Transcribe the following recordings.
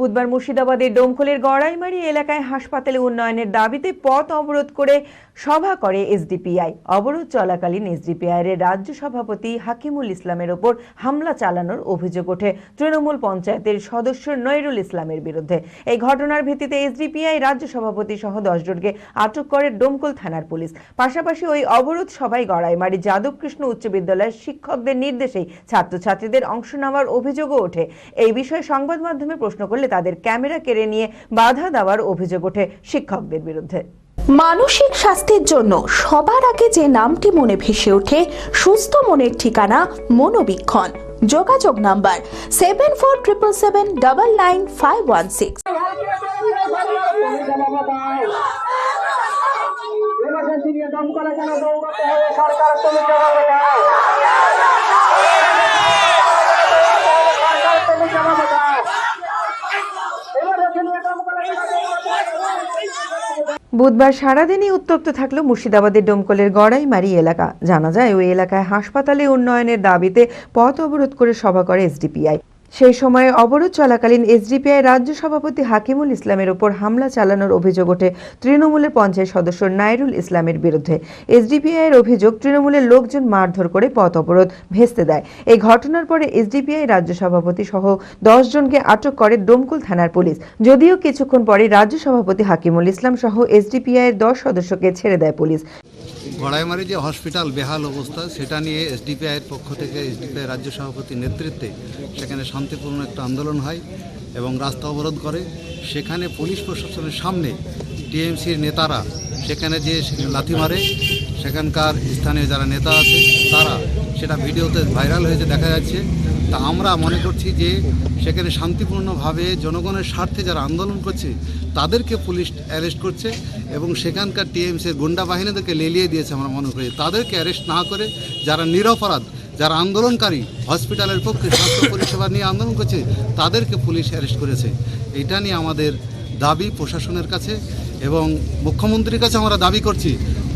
বুধবার মুর্শিদাবাদের ডোমকলের গড়াইমারি এলাকায় হাসপাতালে উন্নয়নের দাবিতে পথ অবরোধ করে সভা করে এসডিপিআই। অবরোধ চলাকালীন এসডিপিআই এর রাজ্য সভাপতি হাকিমুল ইসলামের ওপর হামলা চালানোর অভিযোগ ওঠে তৃণমূল পঞ্চায়েতের সদস্য নইরুল ইসলামের বিরুদ্ধে। এই ঘটনার ভিত্তিতে এসডিপিআই রাজ্য সভাপতি সহ 10 জনকে আটক করে ডোমকল থানার পুলিশ। পাশাপাশি ওই অবরোধ সভায় গড়াইমারি যাদবকৃষ্ণ উচ্চ বিদ্যালয়ের শিক্ষকদের নির্দেশেই ছাত্রছাত্রীদের অংশ নেওয়ার অভিযোগও ওঠে। এই বিষয়ে সংবাদ মাধ্যমে প্রশ্ন করলে তাদের ক্যামেরা কেড়ে নিয়ে বাধা দেওয়ার অভিযোগ ওঠে শিক্ষকদের বিরুদ্ধে। মানসিক স্বাস্থ্যের জন্য সবার আগে যে নামটি মনে ভেসে ওঠে সুস্থ মনের ঠিকানা মনোবীক্ষণ। যোগাযোগ নাম্বার 7477799516। বুধবার সারাদিনই উত্তপ্ত থাকলো মুর্শিদাবাদের ডোমকলের গড়াইমারি এলাকা। জানা যায় ওই এলাকায় হাসপাতালে উন্নয়নের দাবিতে পথ অবরোধ করে সভা করে এসডিপিআই। সেই সময় অবরোধ চলাকালীন এসডিপিআই রাজ্য সভাপতি হাকিমুল ইসলামের ওপর হামলা চালানোর অভিযোগ ওঠে তৃণমূলের পঞ্চায়েত সদস্য নইরুল ইসলামের বিরুদ্ধে। এসডিপিআই এর অভিযোগ তৃণমূলের লোকজন মারধর করে পথ অবরোধ ভেস্তে দেয়। এই ঘটনার পরে এসডিপিআই রাজ্য সভাপতি সহ 10 জনকে আটক করে ডোমকল থানার পুলিশ। যদিও কিছুক্ষণ পরে রাজ্য সভাপতি হাকিমুল ইসলাম সহ এসডিপিআই এর 10 সদস্যকে ছেড়ে দেয় পুলিশ। গড়াইমারি যে হসপিটাল বেহাল অবস্থা সেটা নিয়ে এসডিপিআই এর পক্ষ থেকে এসডিপিআই রাজ্য সভাপতির নেতৃত্বে সেখানে শান্তিপূর্ণ একটা আন্দোলন হয় এবং রাস্তা অবরোধ করে। সেখানে পুলিশ প্রশাসনের সামনে টিএমসির নেতারা সেখানে যে লাথি মারে, সেখানকার স্থানীয় যারা নেতা আছে তারা সেটা ভিডিওতে ভাইরাল হয়েছে দেখা যাচ্ছে। তা আমরা মনে করছি যে সেখানে শান্তিপূর্ণভাবে জনগণের স্বার্থে যারা আন্দোলন করছে তাদেরকে পুলিশ অ্যারেস্ট করছে এবং সেখানকার টিএমসির গুন্ডা বাহিনীদেরকে লেলিয়ে দিয়েছে। আমরা মনে করি তাদেরকে অ্যারেস্ট না করে যারা নিরপরাধ, যারা আন্দোলনকারী, হসপিটালের পক্ষে স্বাস্থ্য পরিষেবা নিয়ে আন্দোলন করছে তাদেরকে পুলিশ অ্যারেস্ট করেছে। এটা নিয়ে আমাদের দাবি প্রশাসনের কাছে এবং মুখ্যমন্ত্রীর কাছে আমরা দাবি করছি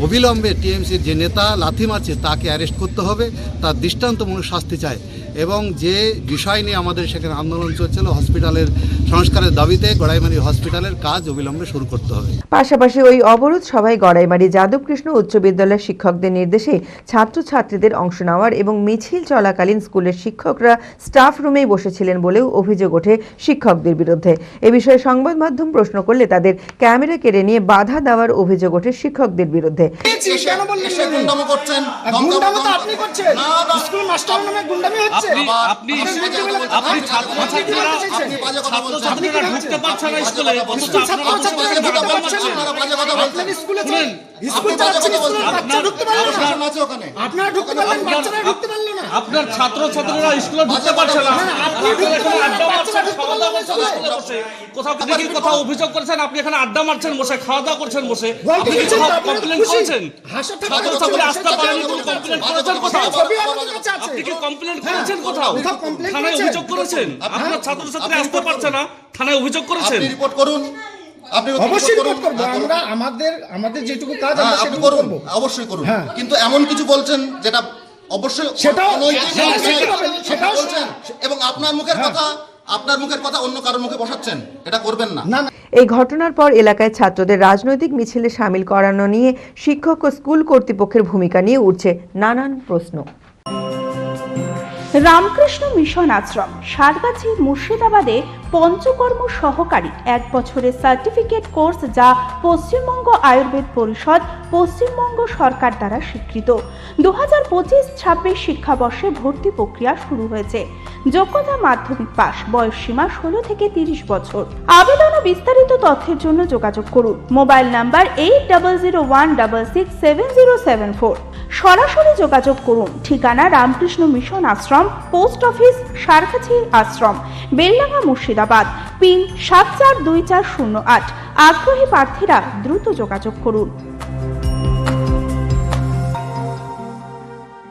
অবিলম্বে টিএমসির যে নেতা লাথি মারছে তাকে অ্যারেস্ট করতে হবে, তার দৃষ্টান্তমূলক শাস্তি চায়। এবং যে বিষয় নিয়ে আমাদের সেখানে আন্দোলন চলছিল হসপিটালের সংস্কারের দাবিতে গড়াইমারি হসপিটালের কাজ অবিলম্বে শুরু করতে হবে। পাশাপাশি ওই অবরোধ সভায় গড়াইমারি যাদবকৃষ্ণ উচ্চ বিদ্যালয়ের শিক্ষকদের নির্দেশে ছাত্রছাত্রীদের অংশ নেওয়ার এবং মিছিল চলাকালীন স্কুলের শিক্ষকরা স্টাফ রুমেই বসেছিলেন বলেও অভিযোগ ওঠে শিক্ষকদের বিরুদ্ধে। এ বিষয়ে সংবাদ মাধ্যম প্রশ্ন করলে তাদের ক্যামেরা কেড়ে নিয়ে বাধা দেওয়ার অভিযোগ ওঠে শিক্ষকদের বিরুদ্ধে। আপনার ছাত্রছাত্রীরা স্কুলে ঢুকতে পারছে না, কোথাও অভিযোগ করেছেন, আপনি এখানে আড্ডা মারছেন বসে, খাওয়া দাওয়া করছেন বসে, আপনি কি কমপ্লেন করেছেন? ছাত্রছাত্রী আসতে পারেনি, কমপ্লেন করেছেন কোথাও? আপনি কি কমপ্লেন করেছেন কোথাও? থানায় অভিযোগ করেছেন? আপনার ছাত্রছাত্রী আসতে পারছে না, থানায় অভিযোগ করেছেন? রিপোর্ট করুন। অবশ্যই রিপোর্ট করব। আমাদের যেটুকু কাজ আমরা সেটুকু করব, অবশ্যই করুন। কিন্তু এমন কিছু বলছেন যেটা অবশ্যই সেটাও বলছেন এবং আপনার মুখের কথা অন্য কারোর মুখে বসাচ্ছেন, এটা করবেন না। এই ঘটনার পর এলাকায় ছাত্রদের রাজনৈতিক মিছিলে শামিল করানো নিয়ে শিক্ষক ও স্কুল কর্তৃপক্ষের ভূমিকা নিয়ে উঠছে নানান প্রশ্ন। রামকৃষ্ণ মিশন আশ্রম সারগাছি মুর্শিদাবাদে পঞ্চকর্ম সহকারী 1 বছরের সার্টিফিকেট কোর্স, যা পশ্চিমবঙ্গ আয়ুর্বেদ পরিষদ, পশ্চিমবঙ্গ সরকার দ্বারা স্বীকৃত। 2025-26 শিক্ষাবর্ষে ভর্তি প্রক্রিয়া শুরু হয়েছে। যোগ্যতা মাধ্যমিক পাস, বয়স সীমা 16 থেকে 30 বছর। আবেদন ও বিস্তারিত তথ্যের জন্য যোগাযোগ করুন। Mobile number 8001667074। সরাসরি যোগাযোগ করুন। ঠিকানা রামকৃষ্ণ মিশন আশ্রম, পোস্ট অফিস সারগাছি আশ্রম, বেলডাঙ্গা, মুর্শিদাবাদ। পিন 742408। আগ্রহী প্রার্থীরা দ্রুত যোগাযোগ করুন।